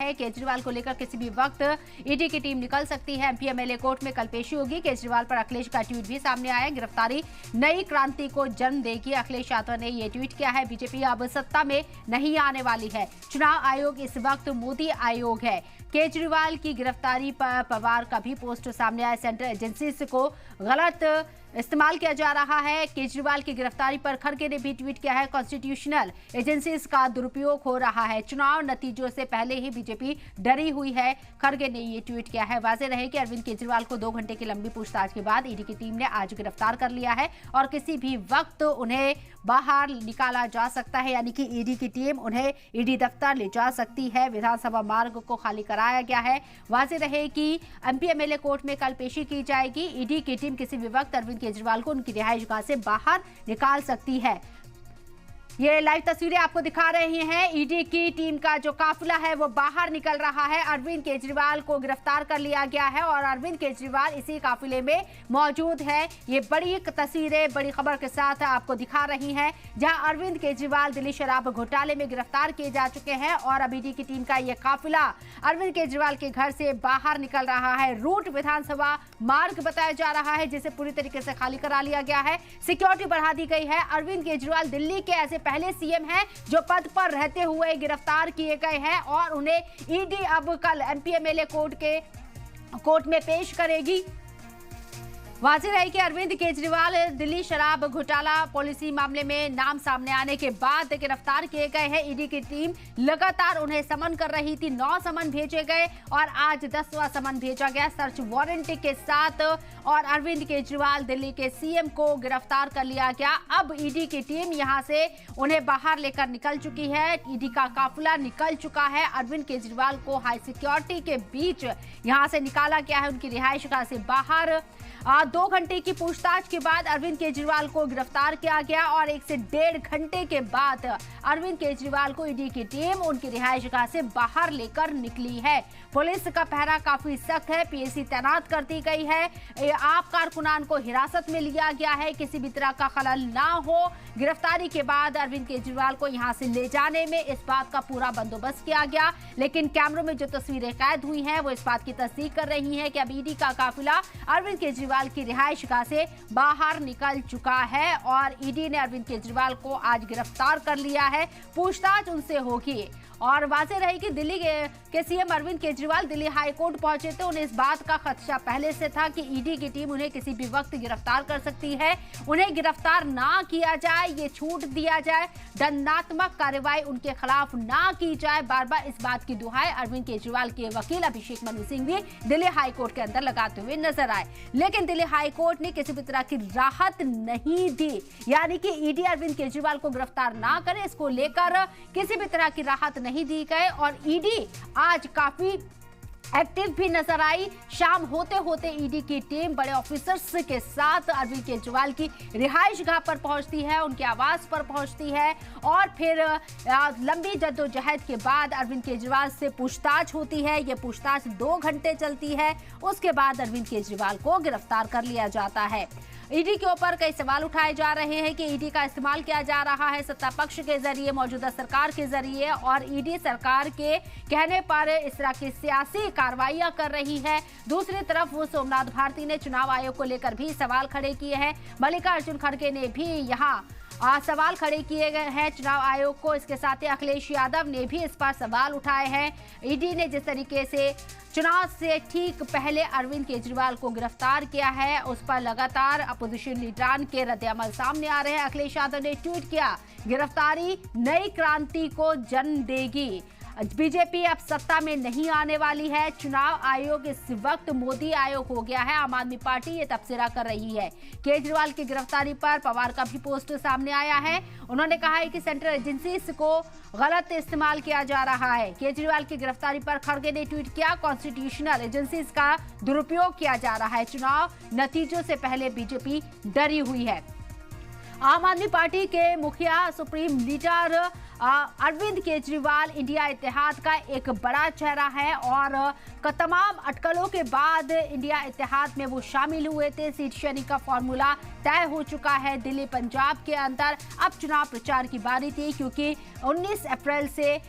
है केजरीवाल को लेकर किसी भी वक्त ईडी की टीम निकल सकती है। एमपी एमएलए कोर्ट में कल पेशी होगी। केजरीवाल पर अखिलेश का ट्वीट भी सामने आया। गिरफ्तारी नई क्रांति को जन्म देगी, अखिलेश यादव ने ये ट्वीट किया है। बीजेपी अब सत्ता में नहीं आने वाली है। चुनाव आयोग इस वक्त मोदी आयोग है। केजरीवाल की गिरफ्तारी पर पवार का भी पोस्ट सामने आया। सेंट्रल एजेंसीज को गलत इस्तेमाल किया जा रहा है। केजरीवाल की गिरफ्तारी पर खड़गे ने भी ट्वीट किया है, कॉन्स्टिट्यूशनल एजेंसीज का दुरुपयोग हो रहा है। चुनाव नतीजों से पहले ही बीजेपी डरी हुई है, खड़गे ने ये ट्वीट किया है। वाज़ेह रहे कि अरविंद केजरीवाल को 2 घंटे की लंबी पूछताछ के बाद ईडी की टीम ने आज गिरफ्तार कर लिया है और किसी भी वक्त उन्हें बाहर निकाला जा सकता है, यानी कि ईडी की टीम उन्हें ईडी दफ्तर ले जा सकती है। विधानसभा मार्ग को खाली कराया गया है। वाज़ेह रहे कि एमपी एमएलए कोर्ट में कल पेशी की जाएगी। ईडी की टीम किसी भी वक्त अरविंद केजरीवाल को उनकी रिहाइशगाह से बाहर निकाल सकती है। ये लाइव तस्वीरें आपको दिखा रहे हैं। ईडी की टीम का जो काफिला है वो बाहर निकल रहा है। अरविंद केजरीवाल को गिरफ्तार कर लिया गया है और अरविंद केजरीवाल इसी काफिले में मौजूद है। ये बड़ी तस्वीरें बड़ी खबर के साथ आपको दिखा रही हैं, जहां अरविंद केजरीवाल दिल्ली शराब घोटाले में गिरफ्तार किए जा चुके हैं और अब ईडी की टीम का ये काफिला अरविंद केजरीवाल के घर से बाहर निकल रहा है। रूट विधानसभा मार्ग बताया जा रहा है, जिसे पूरी तरीके से खाली करा लिया गया है। सिक्योरिटी बढ़ा दी गई है। अरविंद केजरीवाल दिल्ली के ऐसे पहले सीएम हैं जो पद पर रहते हुए गिरफ्तार किए गए हैं और उन्हें ईडी अब कल एमपी एमएलए कोर्ट में पेश करेगी। वाज़ेह रहे कि अरविंद केजरीवाल दिल्ली शराब घोटाला पॉलिसी मामले में नाम सामने आने के बाद गिरफ्तार किए गए हैं। ईडी की टीम लगातार उन्हें समन कर रही थी। 9 समन भेजे गए और आज 10वां समन भेजा गया सर्च वारंट के साथ और अरविंद केजरीवाल दिल्ली के सीएम को गिरफ्तार कर लिया गया। अब ईडी की टीम यहां से उन्हें बाहर लेकर निकल चुकी है। ईडी का काफिला निकल चुका है। अरविंद केजरीवाल को हाई सिक्योरिटी के बीच यहां से निकाला गया है, उनकी रिहाइशगाह से बाहर। 2 घंटे की पूछताछ के बाद अरविंद केजरीवाल को गिरफ्तार किया गया और 1 से 1.5 घंटे के बाद अरविंद केजरीवाल को ईडी की टीम उनकी रिहाइशगाह से बाहर लेकर निकली है। पुलिस का पहरा काफी सख्त है, पीएसी तैनात कर दी गई है। आप कारकुनान को हिरासत में लिया गया है, किसी भी तरह का खलल ना हो। गिरफ्तारी के बाद अरविंद केजरीवाल को यहां से ले जाने में इस बात का पूरा बंदोबस्त किया गया, लेकिन कैमरों में जो तस्वीरें कैद हुई हैं वो इस बात की तस्दीक कर रही हैं कि अब ईडी का काफिला अरविंद केजरीवाल की रिहाइशगाह से बाहर निकल चुका है और ईडी ने अरविंद केजरीवाल को आज गिरफ्तार कर लिया है। पूछताछ उनसे होगी और वाज़ेह रही कि दिल्ली के CM Arvind Kejriwal Delhi high court पहुंचे थे। उन्हें इस बात का खदशा पहले से था कि ईडी की टीम उन्हें किसी भी वक्त गिरफ्तार कर सकती है। उन्हें गिरफ्तार ना किया जाए, ये छूट दिया जाए, दंडात्मक कार्रवाई उनके खिलाफ ना की जाए। बार बार इस बात की दुहाई अरविंद केजरीवाल के वकील अभिषेक मनु सिंह भी दिल्ली हाई कोर्ट के अंदर लगाते हुए नजर आए, लेकिन दिल्ली हाई कोर्ट ने किसी भी तरह की राहत नहीं दी, यानी कि ईडी अरविंद केजरीवाल को गिरफ्तार ना करे, इसको लेकर किसी भी तरह की राहत नहीं दी गए और ईडी आज काफी एक्टिव भी नजर आई। शाम होते होते ईडी की टीम बड़े ऑफिसर्स के साथ अरविंद केजरीवाल की रिहाइशगाह पर पहुंचती है, उनके आवास पर पहुंचती है और फिर लंबी जद्दोजहद के बाद अरविंद केजरीवाल से पूछताछ होती है। ये पूछताछ 2 घंटे चलती है। उसके बाद अरविंद केजरीवाल को गिरफ्तार कर लिया जाता है। ईडी के ऊपर कई सवाल उठाए जा रहे हैं कि ईडी का इस्तेमाल किया जा रहा है सत्ता पक्ष के जरिए, मौजूदा सरकार के जरिए, और ईडी सरकार के कहने पर इस तरह की सियासी कार्रवाइयां कर रही है। दूसरी तरफ वो सोमनाथ भारती ने चुनाव आयोग को लेकर भी सवाल खड़े किए हैं। मल्लिकार्जुन खड़गे ने भी यहाँ सवाल खड़े किए गए हैं चुनाव आयोग को। इसके साथ ही अखिलेश यादव ने भी इस पर सवाल उठाए हैं। ईडी ने जिस तरीके से चुनाव से ठीक पहले अरविंद केजरीवाल को गिरफ्तार किया है, उस पर लगातार अपोजिशन लीडरान के रद्द-ए-अमल सामने आ रहे हैं। अखिलेश यादव ने ट्वीट किया, गिरफ्तारी नई क्रांति को जन्म देगी। बीजेपी अब सत्ता में नहीं आने वाली है। चुनाव आयोग इस वक्त मोदी आयोग हो गया है। आम आदमी पार्टी ये तबसरा कर रही है। केजरीवाल की गिरफ्तारी पर पवार का भी पोस्ट सामने आया है। उन्होंने कहा है कि सेंट्रल एजेंसीज को गलत इस्तेमाल किया जा रहा है। केजरीवाल की गिरफ्तारी पर खड़गे ने ट्वीट किया, कॉन्स्टिट्यूशनल एजेंसीज का दुरुपयोग किया जा रहा है। चुनाव नतीजों से पहले बीजेपी डरी हुई है। आम आदमी पार्टी के मुखिया supreme leader Arvind Kejriwal India इत्तेहाद का एक बड़ा चेहरा है और तमाम अटकलों के बाद इंडिया इत्तेहाद में वो शामिल हुए थे। सीट शेयरिंग का फॉर्मूला तय हो चुका है दिल्ली पंजाब के अंदर। अब चुनाव प्रचार की बारी थी, क्योंकि 19 अप्रैल से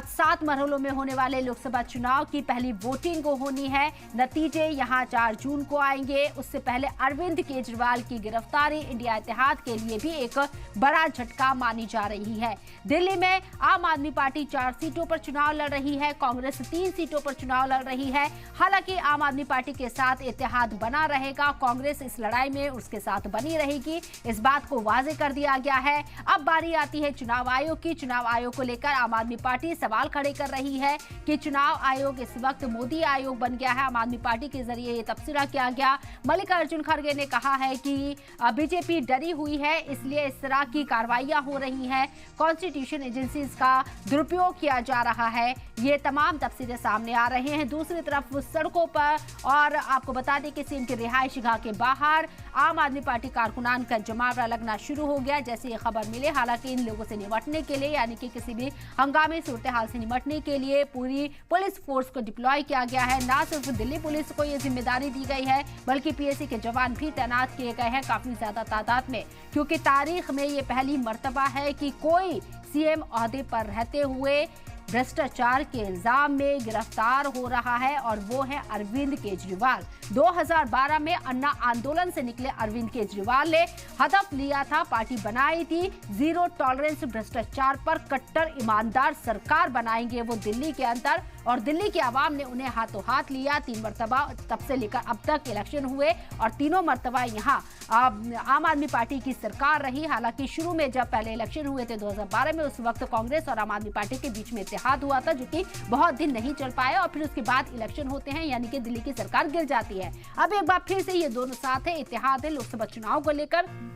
7 मरहलों में होने वाले लोकसभा चुनाव की पहली वोटिंग होनी है। नतीजे यहां 4 जून को आएंगे। उससे पहले अरविंद केजरीवाल की गिरफ्तारी इंडिया इतिहाद के लिए भी एक बड़ा झटका मानी जा रही है। दिल्ली में आम आदमी पार्टी 4 सीटों पर चुनाव लड़ रही है, कांग्रेस 3 सीटों पर चुनाव लड़ रही है। हालांकि आम आदमी पार्टी के साथ इत्तेहाद बना रहेगा, कांग्रेस इस लड़ाई में उसके साथ बनी रहेगी, इस बात को वाजे कर दिया गया है। अब बारी आती है चुनाव आयोग की। चुनाव आयोग को लेकर आम आदमी पार्टी सवाल खड़े कर रही है कि चुनाव आयोग इस वक्त मोदी आयोग बन गया है। आम आदमी पार्टी के जरिए ये तबसरा किया गया। मल्लिकार्जुन खड़गे ने कहा है कि बीजेपी डरी हुई है, इसलिए इस तरह की कार्रवाइयां हो रही हैं, कॉन्स्टिट्यूशन एजेंसीज का दुरुपयोग किया जा रहा है। ये तमाम तबसरे सामने आ रहे हैं। दूसरी तरफ सड़कों पर, और आपको बता दें कि सीएम के रिहायशी गाह के बाहर आम आदमी पार्टी कारकुनान का जमावड़ा लगना शुरू हो गया जैसे ये खबर मिले। हालांकि इन लोगों से निपटने के लिए, यानी कि किसी भी हंगामी सूरत हाल से निपटने के लिए पूरी पुलिस फोर्स को डिप्लॉय किया गया है। ना सिर्फ दिल्ली पुलिस को ये जिम्मेदारी दी गई है, बल्कि पीएसी के जवान भी तैनात किए गए हैं काफी ज्यादा तादाद में, क्योंकि तारीख में ये पहली मर्तबा है कि कोई सीएम ओहदे पर रहते हुए भ्रष्टाचार के इल्जाम में गिरफ्तार हो रहा है, और वो है अरविंद केजरीवाल। 2012 में अन्ना आंदोलन से निकले अरविंद केजरीवाल ने हदफ लिया था, पार्टी बनाई थी, जीरो टॉलरेंस भ्रष्टाचार पर, कट्टर ईमानदार सरकार बनाएंगे वो दिल्ली के अंदर। और दिल्ली की आवाम ने उन्हें हाथों हाथ लिया। 3 मरतबा तब से लेकर अब तक इलेक्शन हुए, और तीनों मरतबा यहाँ आम आदमी पार्टी की सरकार रही। हालांकि शुरू में जब पहले इलेक्शन हुए थे 2012 में, उस वक्त कांग्रेस और आम आदमी पार्टी के बीच में इत्तेहाद हुआ था, जो कि बहुत दिन नहीं चल पाया, और फिर उसके बाद इलेक्शन होते हैं, यानी कि दिल्ली की सरकार गिर जाती है। अब एक बार फिर से ये दोनों साथ है, इत्तेहाद है लोकसभा चुनाव को लेकर।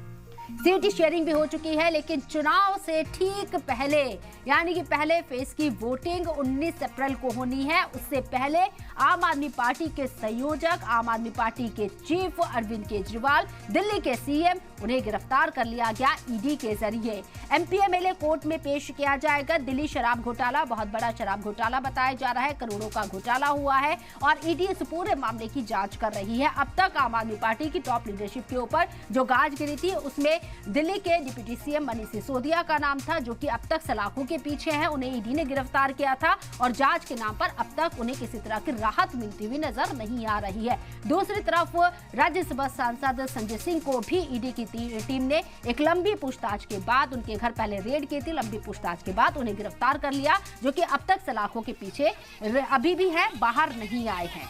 सीट शेयरिंग भी हो चुकी है, लेकिन चुनाव से ठीक पहले, यानी कि पहले फेज की वोटिंग 19 अप्रैल को होनी है। उससे पहले आम आदमी पार्टी के संयोजक, आम आदमी पार्टी के चीफ अरविंद केजरीवाल, दिल्ली के सीएम, उन्हें गिरफ्तार कर लिया गया ईडी के जरिए। एमपीएमएलए कोर्ट में पेश किया जाएगा। दिल्ली शराब घोटाला बहुत बड़ा शराब घोटाला बताया जा रहा है, करोड़ों का घोटाला हुआ है, और ईडी इस पूरे मामले की जांच कर रही है। अब तक आम आदमी पार्टी की टॉप लीडरशिप के ऊपर जो गाज गिरी थी, उसमें दिल्ली के डिप्टी सीएम मनीष सिसोदिया का नाम था, जो कि अब तक सलाखों के पीछे हैं। उन्हें ईडी ने गिरफ्तार किया था, और जांच के नाम पर अब तक उन्हें किसी तरह की राहत मिलती हुई नजर नहीं आ रही है। दूसरी तरफ राज्यसभा सांसद संजय सिंह को भी ईडी की टीम ने एक लंबी पूछताछ के बाद, उनके घर पहले रेड की थी, लंबी पूछताछ के बाद उन्हें गिरफ्तार कर लिया, जो कि अब तक सलाखों के पीछे अभी भी है, बाहर नहीं आए हैं।